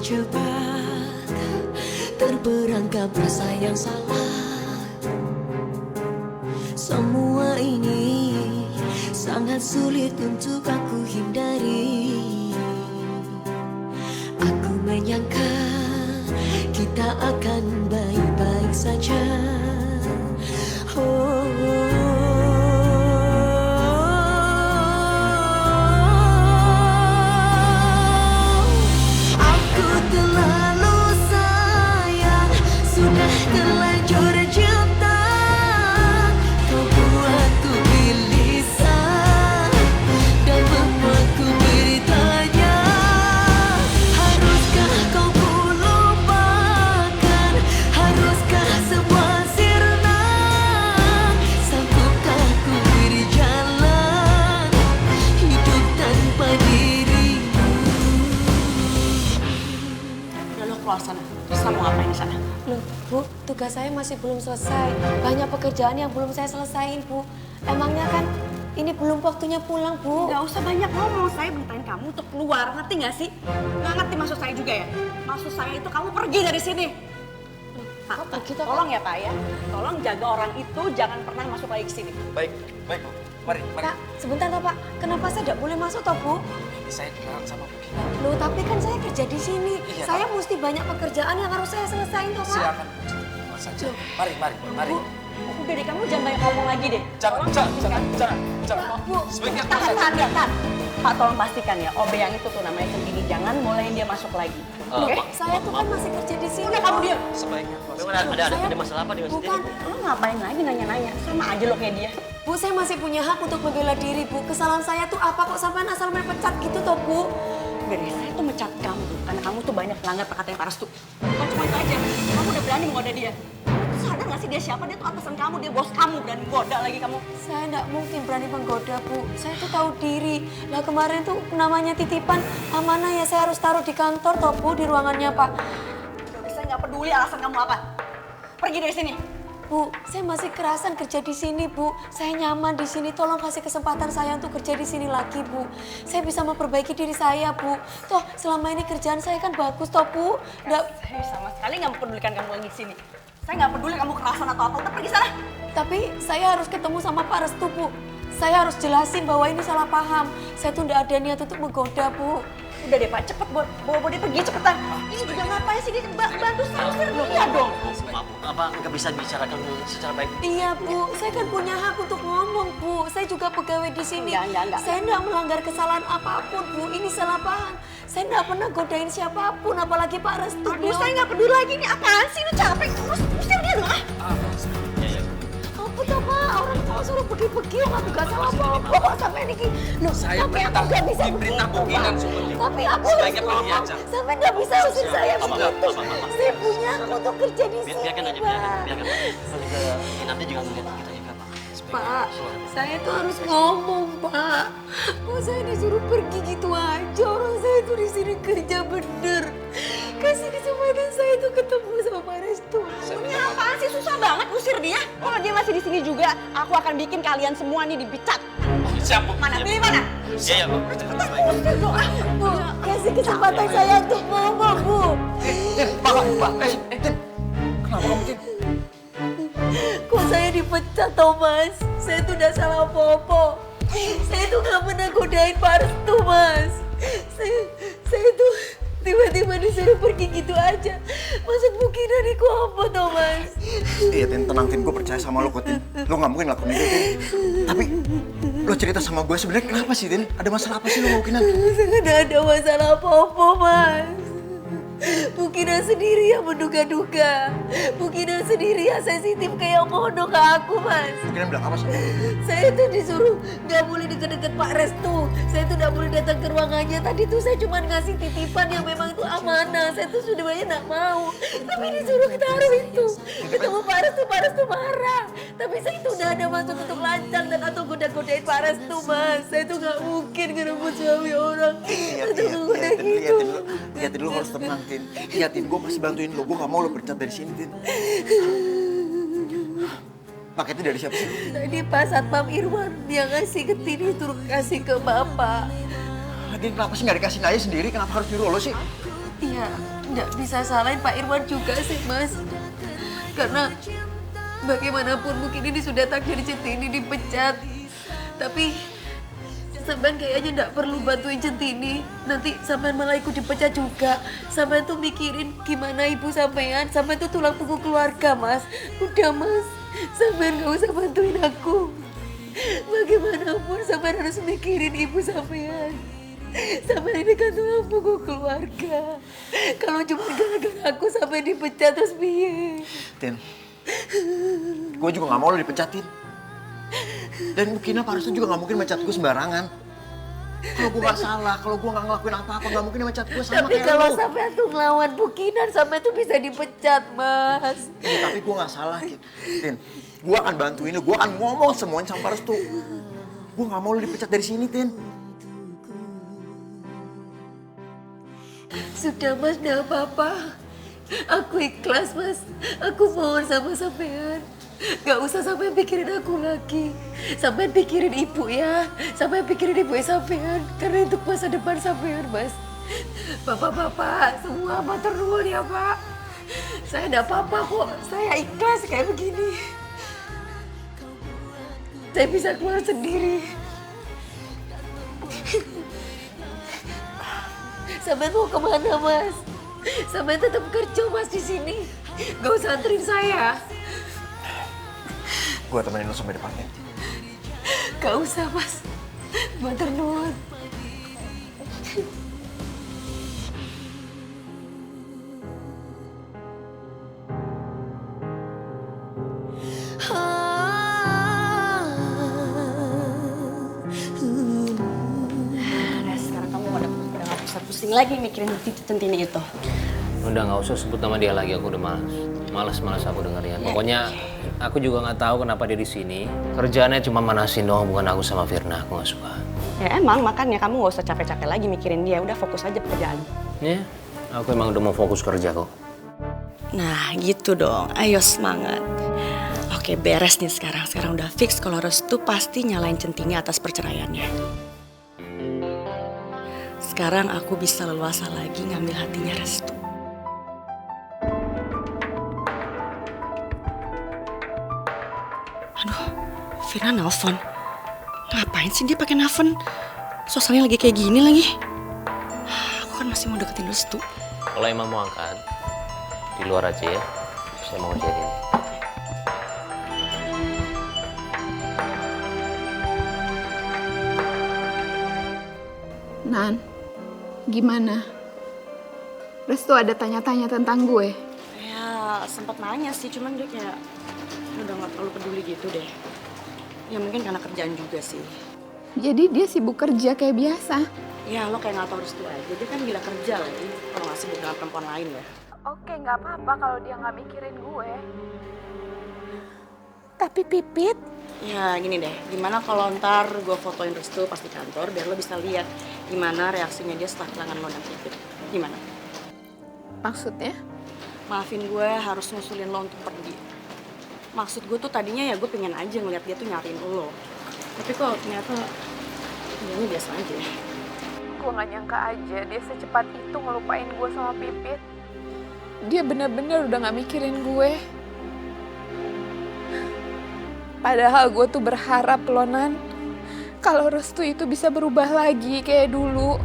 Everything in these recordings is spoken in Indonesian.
terjebak, terperangkap rasa yang salah. Semua ini sangat sulit untuk aku hindari. Aku menyangka kita akan baik-baik saja. Oh, aku terlalu sayang, sudah terlanjur cinta. Kau buatku gelisah dan membuatku bertanya, haruskah kau ku lupakan? Haruskah semua sirna? Sanggupkah ku berjalan hidup tanpa dirimu? Udah lo keluar sana. Terus kamu ngapain di sana? Loh, Bu, tugas saya masih belum selesai. Banyak pekerjaan yang belum saya selesaiin, Bu. Emangnya kan ini belum waktunya pulang, Bu. Gak usah banyak ngomong. Saya beritain kamu untuk keluar. Ngerti gak sih? Gak ngerti maksud saya juga ya? Maksud saya itu kamu pergi dari sini. Pak, kok begitu, Pak? tolong ya Pak ya. Tolong jaga orang itu, jangan pernah masuk lagi ke sini. Baik, baik Bu. Mari, mari. Pak, sebentar toh, Pak. Kenapa saya tidak boleh masuk toh, Bu? Ini saya dilarang sama Bu Gina. Loh, tapi kan saya kerja di sini. Iya, Saya Pak. mesti banyak pekerjaan yang harus saya selesaiin toh, Pak. Silakan keluar saja. Mari, mari, mari. Bu, udah deh kamu jangan banyak ngomong lagi deh. Jangan, Tolong jangan, pastikan. jangan. Bu, Sebaiknya keluar Tahan, saja. tahan. Pak, tolong pastikan ya, OB yang itu tuh namanya Centini. Jangan bolehin dia masuk lagi. Oke? saya tuh kan masih kerja di sini. Udah kamu Pak. diam. Sebaiknya keluar Memang saja. ada masalah apa dengan Bukan. Siti? Lu ngapain lagi nanya-nanya? Sama aja lo kayak dia. Bu, saya masih punya hak untuk membela diri, Bu. Kesalahan saya tuh apa kok sampai asal main pecat gitu toh, Bu? Udah deh, saya tuh mecat kamu karena kamu tuh banyak melanggar perkataan Pak Restu. Bukan cuma itu aja, kamu udah berani menggoda dia. Sadar gak sih dia siapa? Dia tuh atasan kamu, dia bos kamu, berani menggoda lagi kamu. Saya nggak mungkin berani menggoda, Bu. Saya tuh tahu diri. Lah kemarin tuh namanya titipan amanah ya, saya harus taruh di kantor toh, Bu, di ruangannya, Pak. Udah, saya nggak peduli alasan kamu apa. Pergi dari sini. Bu, saya masih kerasan kerja di sini, Bu. Saya nyaman di sini. Tolong kasih kesempatan saya untuk kerja di sini lagi, Bu. Saya bisa memperbaiki diri saya, Bu. Toh, selama ini kerjaan saya kan bagus, toh, Bu. Nggak, Saya sama sekali nggak mempedulikan kamu lagi di sini. Saya nggak peduli kamu kerasan atau apa. Udah pergi sana. tapi saya harus ketemu sama Pak Restu, Bu. Saya harus jelasin bahwa ini salah paham. Saya tuh nggak ada niat untuk menggoda, Bu. Udah deh Pak, cepet bawa dia pergi cepetan. Ini juga ngapain sih dia bantu saya? Iya dong. Maaf, apa nggak bisa dibicarakan secara baik? Iya, Bu. Saya kan punya hak untuk ngomong, Bu. Saya juga pegawai di sini. Enggak. Saya nggak melanggar kesalahan apapun, Bu. Ini salah paham. Saya nggak pernah godain siapapun, apalagi Pak Restu. Aduh, saya nggak peduli lagi nih. Apaan sih? Lu capek. Terus usir dia dong. Apa tuh, Pak? Orang tua suruh pergi-pergi, nggak juga salah apa-apa kok sampai ini. Loh, Saya tapi aku perintah, nggak bisa diperintah begitu, Bu Gina Pak. semuanya. Tapi aku Sebaiknya harus pergi ngomong. aja. Sampai nggak bisa usir saya begitu. Saya punya hak untuk kerja di sini, Biarkan aja, Pak. biarkan. Nanti juga ngeliat kita juga, Pak. Pak, saya tuh harus ngomong, Pak. Kok saya disuruh pergi gitu aja? Orang saya tuh di sini kerja bener. Kasih kesempatan saya tuh ketemu sama Pak Restu. Ini apaan sih? Susah banget usir dia. Kalau dia masih di sini juga, aku akan bikin kalian semua nih dipecat. Siap Bu. Mana? Pilih mana? Iya, Bu. Cepetan usir dong. Bu, kasih kesempatan saya untuk ngomong, Bu. Pak, Tin. Kenapa kamu, Tin? Kok saya dipecat, Thomas? Saya tuh udah salah apa-apa. Saya tuh gak pernah godain Pak Restu, Mas. Saya tuh tiba-tiba disuruh pergi gitu aja. Maksud mungkin dariku apa, Thomas? Iya, Tin, tenang, Tin. Gue percaya sama lo kok, Tin. Lo gak mungkin lakuin itu, Tin. Tapi lo cerita sama gue sebenarnya kenapa sih, Tin? Ada masalah apa sih lo mau Kinan? Saya gak ada masalah apa-apa, Mas. Mungkinan sendiri yang menduga-duga. Mungkinan sendiri yang sensitif kayak modok ke aku, Mas. Kinan bilang apa sama lo? Saya tuh disuruh nggak boleh deket-deket Pak Restu. Saya tuh nggak boleh datang ke ruangannya. Tadi tuh saya cuma ngasih titipan yang memang itu amanah. Saya tuh sebenarnya nggak mau. Tapi disuruh taruh itu. Ketemu Pak Restu marah. Tapi saya itu udah ada maksud untuk lancang dan atau goda-godain Pak Restu, Mas. Saya tuh nggak mungkin ngerebut suami orang. Atau goda gitu. Tin, lo harus tenang, Tin. Iya, Tin, gue pasti bantuin lo. Gue gak mau lo pecat dari sini, Tin. Paketnya dari siapa sih? Tadi Pak Satpam Irwan yang ngasih ke Tini turut kasih ke Bapak. Lagian kenapa sih gak dikasih aja sendiri? Kenapa harus nyuruh lo sih? Iya, nggak bisa salahin Pak Irwan juga sih Mas. Karena bagaimanapun mungkin ini sudah takdir Centini dipecat. Tapi sampean kayaknya nggak perlu bantuin Centini. Nanti sampean malah ikut dipecat juga. Sampean tuh mikirin gimana ibu sampean. Sampean tuh tulang punggung keluarga Mas. Udah Mas, sampean nggak usah bantuin aku. Bagaimanapun sampean harus mikirin ibu sampean. Sampean ini kan tulang punggung keluarga. Kalau cuma gara-gara aku sampai dipecat terus piye? Tin, gue juga gak mau lo dipecatin. Dan Kina Pak Restu juga gak mungkin mecat gue sembarangan. Kalau gue gak salah, kalau gue gak ngelakuin apa-apa, gak mungkin mecat gue sama Tapi kayak kalau lo. sampean tuh ngelawan Bu Kinar, sampean tuh bisa dipecat Mas. Iya, tapi gue gak salah, Tin. Gue akan bantuin lo, gue akan ngomong semuanya sama Pak Restu. Gue gak mau lo dipecat dari sini, Tin. Sudah Mas, gak apa-apa. Aku ikhlas Mas. Aku mohon sama sampean. Gak usah sampai pikirin aku lagi. Sampai pikirin ibu ya. Sampai pikirin ibu sampean. Karena itu masa depan sampean Mas. Bapak-bapak semua matur nuwun ya Pak. Saya gak apa-apa kok. Saya ikhlas kayak begini. Saya bisa keluar sendiri. Sampai mau kemana Mas? Sampai tetap kerja Mas di sini. Gak usah anterin saya. Gue temenin lo sampai depannya. Gak usah Mas. Matur nuwun. Res, sekarang kamu udah gak usah pusing lagi mikirin Centini itu. Udah nggak usah sebut nama dia lagi, aku udah malas aku dengarnya. Pokoknya aku juga nggak tahu kenapa dia di sini. Kerjaannya cuma manasin doang, bukan aku sama Firna. Aku nggak suka. Ya emang, makanya kamu gak usah capek-capek lagi mikirin dia. Udah fokus aja pekerjaan. Ya, aku emang udah mau fokus kerja kok. Nah gitu dong, ayo semangat. Oke, beres nih sekarang. Sekarang udah fix kalau Restu pasti nyalain Centini atas perceraiannya. Sekarang aku bisa leluasa lagi ngambil hatinya Restu. Aduh, Firna nelfon. Ngapain sih dia pakai nelfon? Suasananya lagi kayak gini lagi. Aku kan masih mau deketin Restu. Kalau emang mau angkat, di luar aja ya. Saya mau ngerjain ini. Nan, gimana? Restu ada tanya-tanya tentang gue? Ya sempat nanya sih, cuman dia kayak udah gak terlalu peduli gitu deh. Ya mungkin karena kerjaan juga sih. Jadi dia sibuk kerja kayak biasa? Ya lo kayak gak tau Restu aja, dia kan gila kerja lagi. Kalau gak sibuk dengan perempuan lain ya. Oke, nggak apa-apa kalau dia nggak mikirin gue. Tapi Pipit? Ya gini deh, gimana kalau ntar gue fotoin Restu pas di kantor biar lo bisa lihat gimana reaksinya dia setelah kehilangan lo dan Pipit. Gimana? Maksudnya? Maafin gue harus ngusulin lo untuk pergi. Maksud gue tuh tadinya ya gue pengen aja ngeliat dia tuh nyariin lo. Tapi kok ternyata dia biasa aja. Gue nggak nyangka aja dia secepat itu ngelupain gue sama Pipit. Dia bener-bener udah nggak mikirin gue. Padahal gue tuh berharap loh Nan, kalau Restu itu bisa berubah lagi kayak dulu.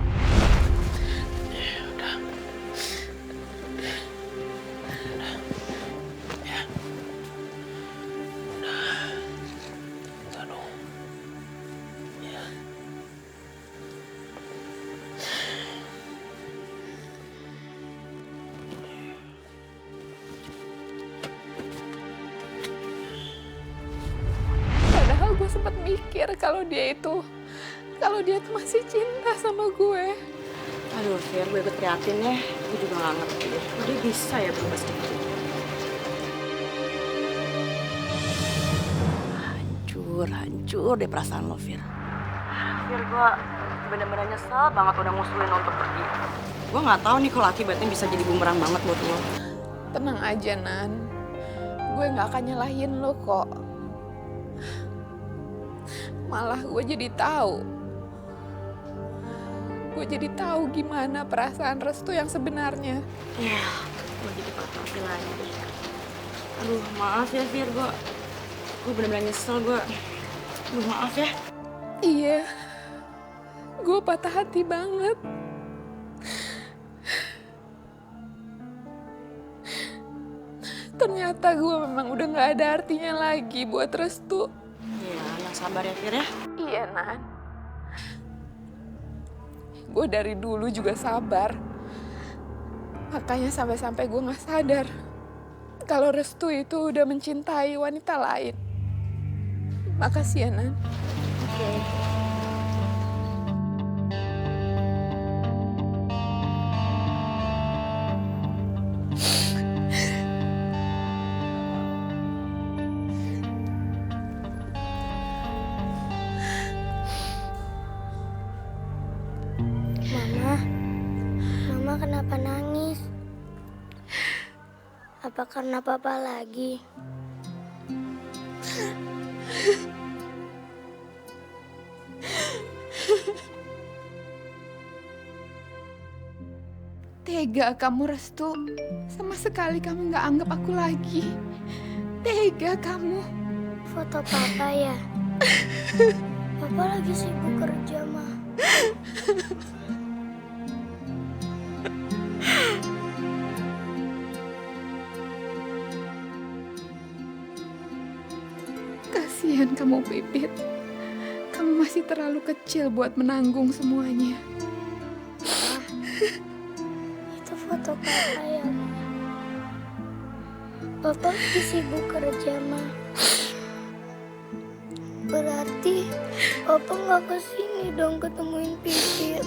Padahal gue sempat mikir kalau dia tuh masih cinta sama gue. Aduh Fir, gue ikut prihatin ya. Gue juga gak ngerti deh. Kok dia bisa ya berubah seperti itu? Hancur deh perasaan lo Fir. Fir, gue bener-bener nyesel banget udah ngusulin lo untuk pergi. Gue gak tahu nih kalau akibatnya bisa jadi bumerang banget buat lo. Tenang aja Nan, gue gak akan nyalahin lo kok. Malah gue jadi tahu gue jadi tahu gimana perasaan Restu yang sebenarnya. Ya, gue jadi patah hati lagi. Aduh, maaf ya Fir, gue bener-bener nyesel gue. Aduh, maaf ya. Iya, gue patah hati banget. Ternyata gue memang udah gak ada artinya lagi buat Restu. Iya, yang sabar ya Fir ya. Iya, Nan. Gue dari dulu juga sabar. Makanya sampai-sampai gue gak sadar kalau Restu itu udah mencintai wanita lain. Makasih ya, Nan. Oke. Mama kenapa nangis? Apa karena papa lagi? Tega kamu, Restu. Sama sekali kamu gak anggap aku lagi. Tega kamu. Foto papa ya? Papa lagi sibuk kerja, Ma. Kasihan kamu, Pipit. Kamu masih terlalu kecil buat menanggung semuanya. Itu foto papa ya, Ma. Papa lagi sibuk kerja, Ma. Berarti papa nggak kesini dong ketemuin Pipit.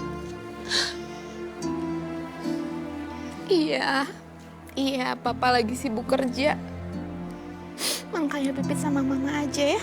Iya, papa lagi sibuk kerja. Makanya Pipit sama mama aja ya.